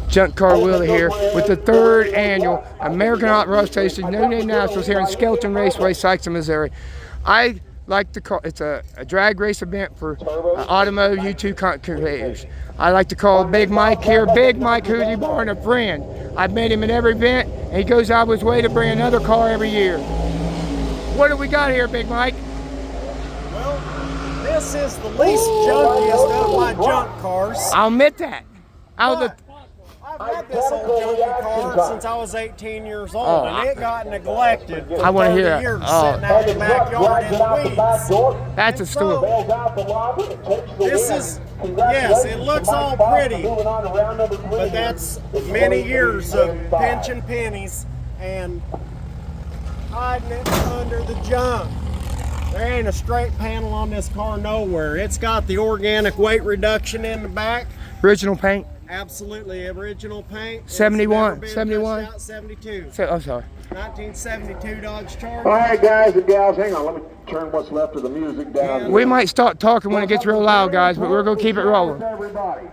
Junk Car Willie here with the 3rd annual American Hot Rod Station No Name Nationals here in Skelton Raceway, Sikeston, Missouri. I like to call it's a drag race event for automotive YouTube content creators. I like to call Big Mike here, Big Mike Hoopity Barn, a friend. I've met him at every event, and he goes out of his way to bring another car every year. What do we got here, Big Mike? Well, this is the least junkiest of my junk cars. I'll admit that. I've had this old junky car since I was 18 years old, and it got neglected for 30 years, sitting out in the backyard in the weeds. That's a story. This is, yes, it looks all pretty, but that's many years of pinching pennies and hiding it under the junk. There ain't a straight panel on this car nowhere. It's got the organic weight reduction in the back. Original paint. Absolutely, original paint. 71, 72. I'm sorry. 1972 Dodge Charger. All right, guys and gals, hang on. Let me turn what's left of the music down. We might start talking when it gets real loud, guys, but we're going to keep it rolling. Everybody.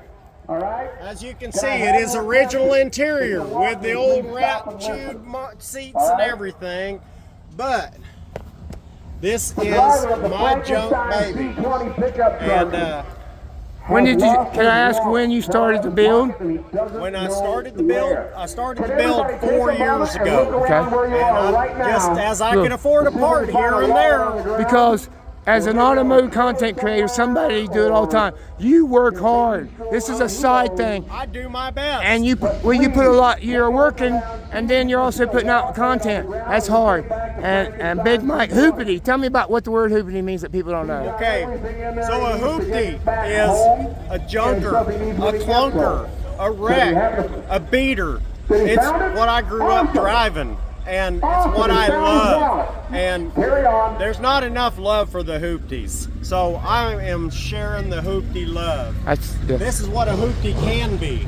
All right. As you can see, it is original interior with the old rat chewed seats and everything, but this is my junk baby. And when did you? Can I ask when you started to build? When I started to build 4 years ago. Okay. And just as I can afford a part here and there. Because as an automotive content creator, somebody do it all the time. You work hard. This is a side thing. I do my best. And you put a lot. You're working, and then you're also putting out content. That's hard. And Big Mike Hoopity, tell me about what the word Hoopity means that people don't know. Okay, so a Hoopity is a junker, a clunker, a wreck, a beater. It's what I grew up driving, and it's what I love. And there's not enough love for the Hoopities, so I am sharing the Hoopity love. This is what a Hoopity can be,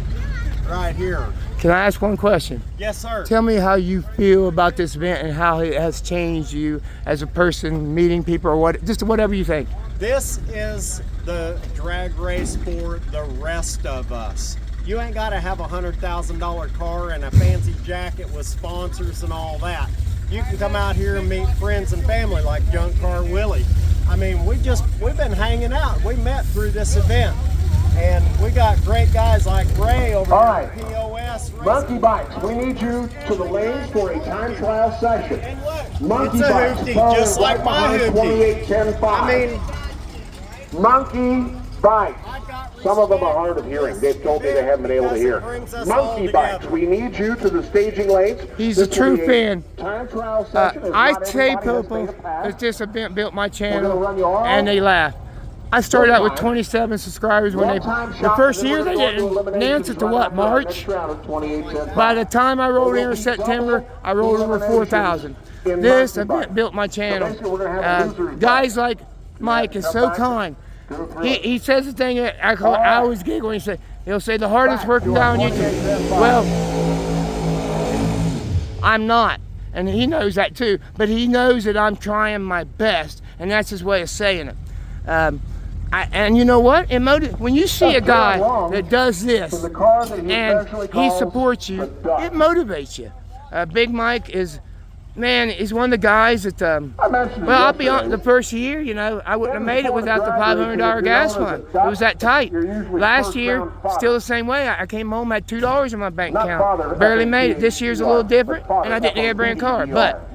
right here. Can I ask one question? Yes, sir. Tell me how you feel about this event and how it has changed you as a person, meeting people, or just whatever you think. This is the drag race for the rest of us. You ain't got to have a $100,000 car and a fancy jacket with sponsors and all that. You can come out here and meet friends and family like Junk Car Willie. I mean, we've been hanging out. We met through this event. And we got great guys like Ray over at POS. Monkey Bikes, we need you to the lanes for a time trial session. And look, Monkey it's a Bikes, Hoopty, just like my Hoopty. I mean, Monkey Bikes. Some of them are hard of hearing. They've told me they haven't been able to hear. Monkey Bikes, we need you to the staging lanes. He's a true fan. Time trial session. I tell people that this event built my channel, and they laugh. I started out with 27 subscribers when the first year they didn't announce it to what, March? By the time I rolled in September, I rolled over 4,000. This event built my channel. Guys like Mike is so kind. He says the thing that I always giggle when he'll say the hardest working guy on YouTube. Well, I'm not, and he knows that too, but he knows that I'm trying my best, and that's his way of saying it. And you know what? When you see a guy that does this and he supports you, it motivates you. Big Mike is, man, he's one of the guys that, well, I'll be honest, the first year, you know, I wouldn't have made it without the $500 gas fund. It was that tight. Last year, still the same way. I came home, had $2 in my bank account. Barely made it. This year's a little different, and I didn't get a brand car. But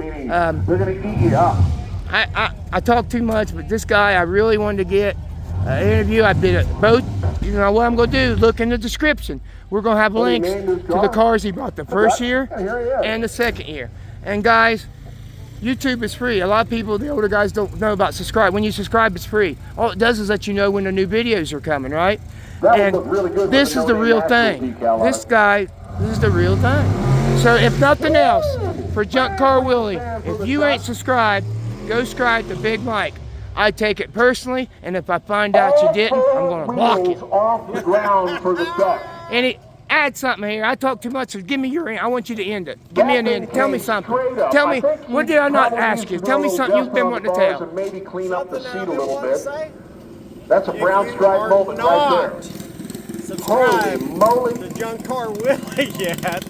I talk too much, but this guy I really wanted to get an interview. I did it both. You know what I'm going to do? Look in the description. We're going to have links to the cars he bought the first year and the second year. And guys, YouTube is free. A lot of people, the older guys, don't know about subscribe. When you subscribe, it's free. All it does is let you know when the new videos are coming, right? And this is the real thing. This is the real thing. So if nothing else, for Junk Car Willie, if you ain't subscribed, go subscribe to Big Mike. I take it personally, and if I find out you didn't, I'm going to block you. Off the ground for the duck. And add something here. I talk too much, so give me your end. I want you to end it. Give me an end. Tell me something. Tell me, what did I not ask you? Tell me something you've been wanting to tell. Maybe clean up the seat a little bit. That's a brown stripe moment right there. subscribed Holy moly. to Junk Car Willie yet,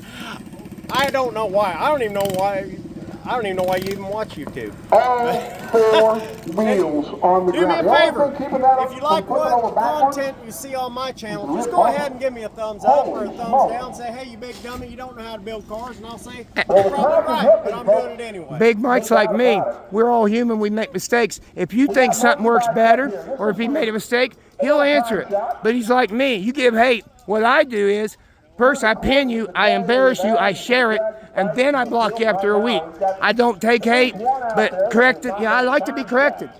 I don't know why. I don't even know why you even watch YouTube. All 4 wheels on the Do me ground. a favor. Keeping that up If you like from flipping over what backwards, content you see on my channel, just go ahead and give me a thumbs up or a thumbs down. Say, hey, you big dummy, you don't know how to build cars. And I'll say, you're probably right, but I'm doing it anyway. Big Mike's like me. We're all human. We make mistakes. If you think something works better, or if he made a mistake, he'll answer it. But he's like me. You give hate. What I do is, first I pin you, I embarrass you, I share it, and then I block you after a week. I don't take hate, but correct it. Yeah, I like to be corrected.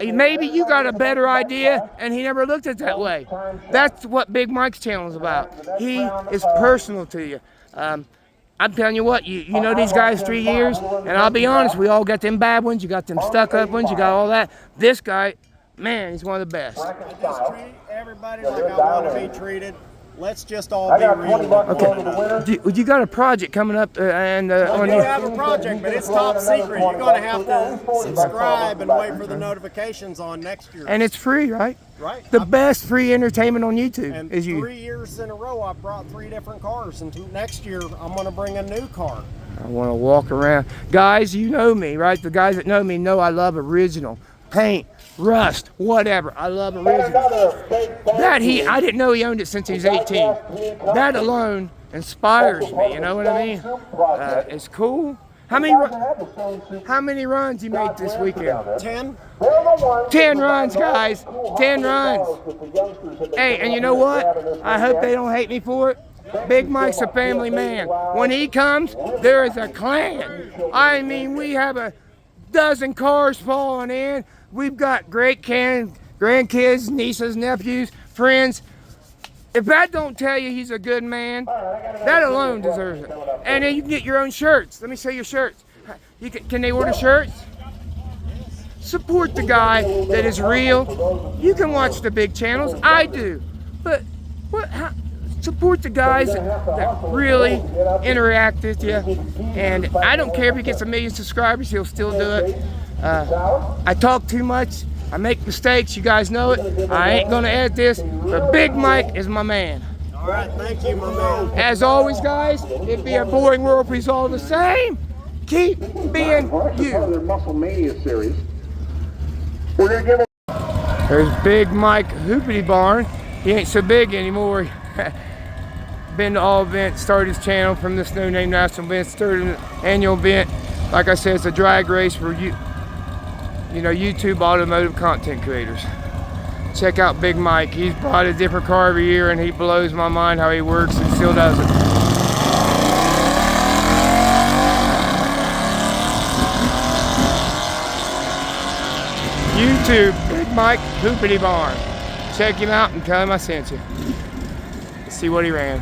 Maybe you got a better idea, and he never looked at it that way. That's what Big Mike's channel is about. He is personal to you. I'm telling you what, you know these guys 3 years, and I'll be honest, we all got them bad ones, you got them stuck up ones, you got all that. This guy, man, he's one of the best. I just treat everybody like I want to be treated. Let's just all be real. Okay, you got a project coming up, and I on do your... have a project, but it's top secret. You're going to have to subscribe and wait for the notifications on next year. And it's free, right? Right. The best free entertainment on YouTube And is you. 3 years in a row, I've brought 3 different cars, and next year I'm going to bring a new car. I want to walk around. Guys, you know me, right? The guys that know me know I love original. Paint, rust, whatever. I love original. I didn't know he owned it since he was 18. That alone inspires me, you know what I mean? It's cool. How many runs you made this weekend? 10. 10 runs, guys. 10 runs. Hey, and you know what? I hope they don't hate me for it. Big Mike's a family man. When he comes, there is a clan. I mean, we have a dozen cars falling in. We've got great grandkids, nieces, nephews, friends. If that don't tell you he's a good man, that alone deserves it. And then you can get your own shirts. Let me show you shirts. Can they order shirts? Support the guy that is real. You can watch the big channels. I do. But support the guys that really interact with you. And I don't care if he gets 1 million subscribers, he'll still do it. I talk too much. I make mistakes. You guys know it. I ain't going to edit this. But Big Mike is my man. All right, thank you, my man. As always, guys, it'd be a boring world if he's all the same. Keep being you. Their Muscle Mania series. We're gonna give There's Big Mike Hoopity Barn. He ain't so big anymore. Been to all events, started his channel from this No Name National event, started an annual event. Like I said, it's a drag race for YouTube automotive content creators. Check out Big Mike. He's brought a different car every year, and he blows my mind how he works and still does it. YouTube, Big Mike Hoopity Barn. Check him out and tell him I sent you. Let's see what he ran.